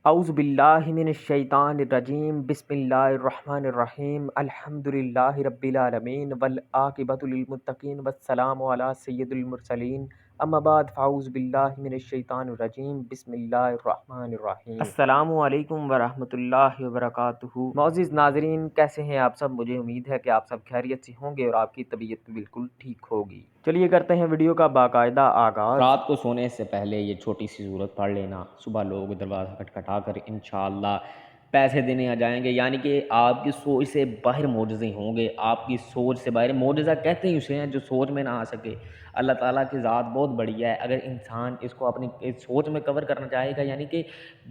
اعوذ باللہ من الشیطان الرجیم بسم اللہ الرحمن الرحیم الحمدللہ رب العالمین والعاقبۃ للمتقین والسلام علی سید المرسلین اما بعد فاعوذ باللہ من الشیطان الرجیم بسم اللہ الرحمن الرحیم۔ السلام علیکم ورحمۃ اللہ وبرکاتہ۔ معزز ناظرین، کیسے ہیں آپ سب؟ مجھے امید ہے کہ آپ سب خیریت سے ہوں گے اور آپ کی طبیعت بھی بالکل ٹھیک ہوگی۔ چلیے کرتے ہیں ویڈیو کا باقاعدہ آغاز۔ رات کو سونے سے پہلے یہ چھوٹی سی صورت پڑھ لینا، صبح لوگ دروازہ کھٹکھٹا کر انشاءاللہ پیسے دینے آ جائیں گے، یعنی کہ آپ کی سوچ سے باہر معجزے ہوں گے۔ آپ کی سوچ سے باہر معجزہ کہتے ہیں اسے ہیں جو سوچ میں نہ آ سکے۔ اللہ تعالیٰ کی ذات بہت بڑی ہے، اگر انسان اس کو اپنی سوچ میں کور کرنا چاہے گا، یعنی کہ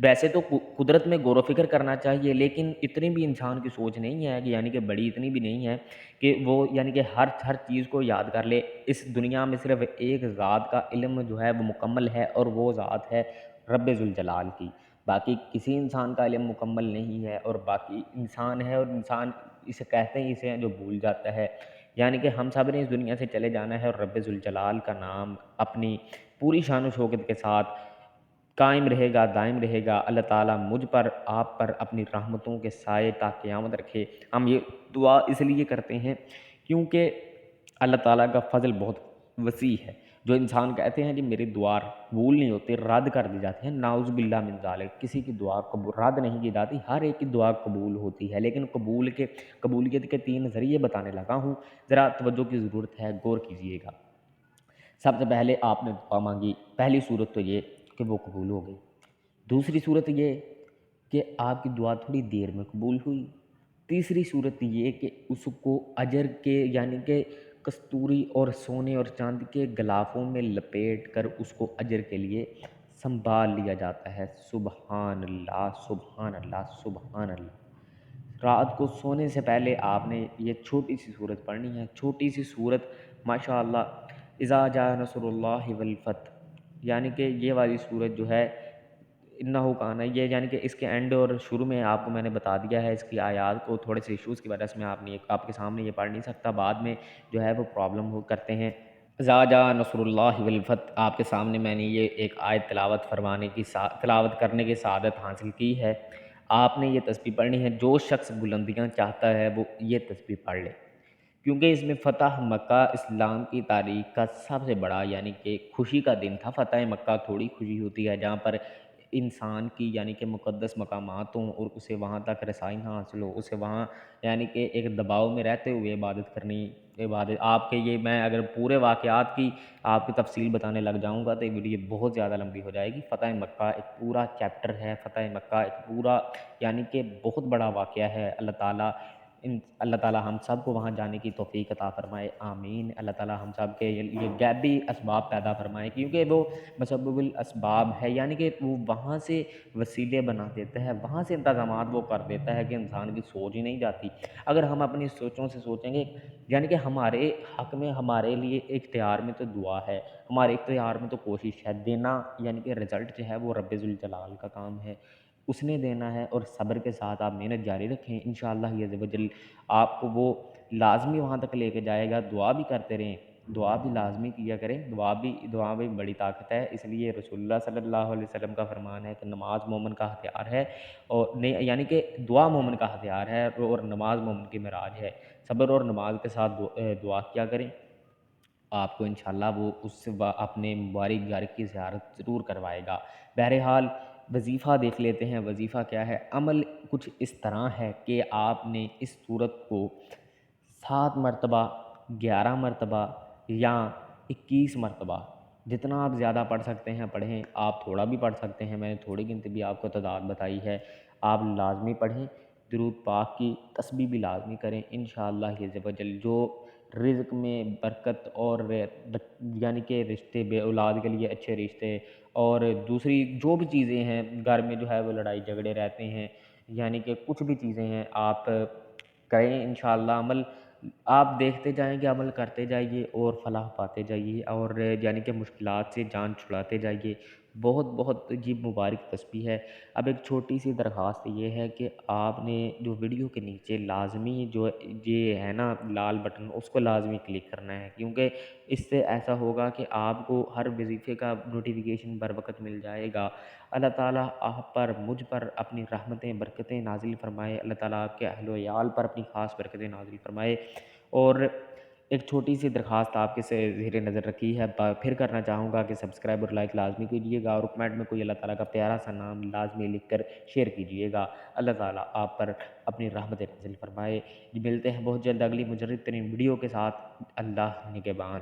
ویسے تو قدرت میں غور و فکر کرنا چاہیے، لیکن اتنی بھی انسان کی سوچ نہیں ہے کہ یعنی کہ بڑی اتنی بھی نہیں ہے کہ وہ یعنی کہ ہر چیز کو یاد کر لے۔ اس دنیا میں صرف ایک ذات کا علم جو ہے وہ مکمل ہے، اور وہ ذات ہے رب ذوالجلال کی۔ باقی کسی انسان کا علم مکمل نہیں ہے، اور باقی انسان ہے، اور انسان اسے کہتے ہیں اسے جو بھول جاتا ہے، یعنی کہ ہم سب نے اس دنیا سے چلے جانا ہے، اور رب ذوالجلال کا نام اپنی پوری شان و شوکت کے ساتھ قائم رہے گا، دائم رہے گا۔ اللہ تعالیٰ مجھ پر، آپ پر اپنی رحمتوں کے سائے تا قیامت رکھے۔ ہم یہ دعا اس لیے کرتے ہیں کیونکہ اللہ تعالیٰ کا فضل بہت وسیع ہے۔ جو انسان کہتے ہیں کہ میری دعا قبول نہیں ہوتی، رد کر دی جاتی ہیں، نعوذ باللہ من ذالک، کسی کی دعا رد نہیں کی جاتی، ہر ایک کی دعا قبول ہوتی ہے۔ لیکن قبولیت کے 3 ذریعے بتانے لگا ہوں، ذرا توجہ کی ضرورت ہے، غور کیجیے گا۔ سب سے پہلے آپ نے دعا مانگی، پہلی صورت تو یہ کہ وہ قبول ہو گئی۔ دوسری صورت یہ کہ آپ کی دعا تھوڑی دیر میں قبول ہوئی۔ تیسری صورت یہ کہ اس کو اجر کے یعنی کہ کستوری اور سونے اور چاندی کے غلافوں میں لپیٹ کر اس کو اجر کے لیے سنبھال لیا جاتا ہے۔ سبحان اللہ، سبحان اللہ، سبحان اللہ۔ رات کو سونے سے پہلے آپ نے یہ چھوٹی سی صورت پڑھنی ہے، چھوٹی سی صورت ماشاءاللہ۔ اذا جاء نصر اللہ والفتح، یعنی کہ یہ والی صورت جو ہے انہو کان ہے، یہ یعنی کہ اس کے اینڈ اور شروع میں آپ کو میں نے بتا دیا ہے، اس کی آیات کو تھوڑے سے ایشوز کی وجہ سے میں آپ کے سامنے یہ پڑھ نہیں سکتا، بعد میں جو ہے وہ پرابلم کرتے ہیں۔ اذا جاء نصر اللہ والفتح، آپ کے سامنے میں نے یہ ایک آیت تلاوت کرنے کی سعادت حاصل کی ہے۔ آپ نے یہ تسبیح پڑھنی ہے، جو شخص بلندیاں چاہتا ہے وہ یہ تسبیح پڑھ لے، کیونکہ اس میں فتح مکہ اسلام کی تاریخ کا سب سے بڑا یعنی کہ خوشی کا دن تھا۔ فتح مکہ تھوڑی خوشی ہوتی ہے جہاں پر انسان کی یعنی کہ مقدس مقامات ہوں اور اسے وہاں تک رسائی نہ حاصل ہو، اسے وہاں یعنی کہ ایک دباؤ میں رہتے ہوئے عبادت کرنی۔ آپ کے یہ میں اگر پورے واقعات کی آپ کی تفصیل بتانے لگ جاؤں گا تو یہ ویڈیو بہت زیادہ لمبی ہو جائے گی۔ فتح مکہ ایک پورا چیپٹر ہے، فتح مکہ ایک پورا یعنی کہ بہت بڑا واقعہ ہے۔ اللہ تعالیٰ ہم سب کو وہاں جانے کی توفیق عطا فرمائے، آمین۔ اللہ تعالیٰ ہم سب کے لیے غیبی اسباب پیدا فرمائے، کیونکہ وہ مسبب الاسباب ہے، یعنی کہ وہ وہاں سے وسیلے بنا دیتا ہے، وہاں سے انتظامات وہ کر دیتا ہے کہ انسان کی سوچ ہی نہیں جاتی۔ اگر ہم اپنی سوچوں سے سوچیں گے، یعنی کہ ہمارے حق میں ہمارے لیے اختیار میں تو دعا ہے، ہمارے اختیار میں تو کوشش ہے، دینا یعنی کہ رزلٹ جو ہے وہ رب ذوالجلال کا کام ہے، اس نے دینا ہے، اور صبر کے ساتھ آپ محنت جاری رکھیں، انشاءاللہ عز و جل آپ کو وہ لازمی وہاں تک لے کے جائے گا۔ دعا بھی کرتے رہیں، دعا بھی لازمی کیا کریں، دعا بھی بڑی طاقت ہے، اس لیے رسول اللہ صلی اللہ علیہ وسلم کا فرمان ہے کہ نماز مومن کا ہتھیار ہے، اور یعنی کہ دعا مومن کا ہتھیار ہے، اور نماز مومن کی معراج ہے۔ صبر اور نماز کے ساتھ دعا کیا کریں، آپ کو انشاءاللہ وہ اس سے اپنے مبارک گھر کی زیارت ضرور کروائے گا۔ بہرحال وظیفہ دیکھ لیتے ہیں، وظیفہ کیا ہے؟ عمل کچھ اس طرح ہے کہ آپ نے اس صورت کو 7 مرتبہ، 11 مرتبہ یا 21 مرتبہ، جتنا آپ زیادہ پڑھ سکتے ہیں پڑھیں، آپ تھوڑا بھی پڑھ سکتے ہیں، میں نے تھوڑی گنتی بھی آپ کو تعداد بتائی ہے، آپ لازمی پڑھیں۔ درود پاک کی تسبیح بھی لازمی کریں، انشاءاللہ عز و جل جو رزق میں برکت اور یعنی کہ رشتے، بے اولاد کے لیے اچھے رشتے، اور دوسری جو بھی چیزیں ہیں گھر میں جو ہے وہ لڑائی جھگڑے رہتے ہیں، یعنی کہ کچھ بھی چیزیں ہیں آپ کریں انشاءاللہ عمل، آپ دیکھتے جائیں کہ عمل کرتے جائیے اور فلاح پاتے جائیے، اور یعنی کہ مشکلات سے جان چھڑاتے جائیے۔ بہت بہت جی مبارک تسبیح ہے۔ اب ایک چھوٹی سی درخواست یہ ہے کہ آپ نے جو ویڈیو کے نیچے لازمی جو یہ ہے نا لال بٹن، اس کو لازمی کلک کرنا ہے، کیونکہ اس سے ایسا ہوگا کہ آپ کو ہر وظیفے کا نوٹیفیکیشن بر وقت مل جائے گا۔ اللہ تعالیٰ آپ پر، مجھ پر اپنی رحمتیں برکتیں نازل فرمائے، اللہ تعالیٰ آپ کے اہل و عیال پر اپنی خاص برکتیں نازل فرمائے۔ اور ایک چھوٹی سی درخواست آپ کے سے زیر نظر رکھی ہے، پھر کرنا چاہوں گا کہ سبسکرائب اور لائک لازمی کیجیے گا، اور کمنٹ میں کوئی اللہ تعالیٰ کا پیارا سا نام لازمی لکھ کر شیئر کیجیے گا۔ اللہ تعالیٰ آپ پر اپنی رحمت نازل فرمائے۔ ملتے ہیں بہت جلد اگلی مجرد ترین ویڈیو کے ساتھ۔ اللہ نگہبان۔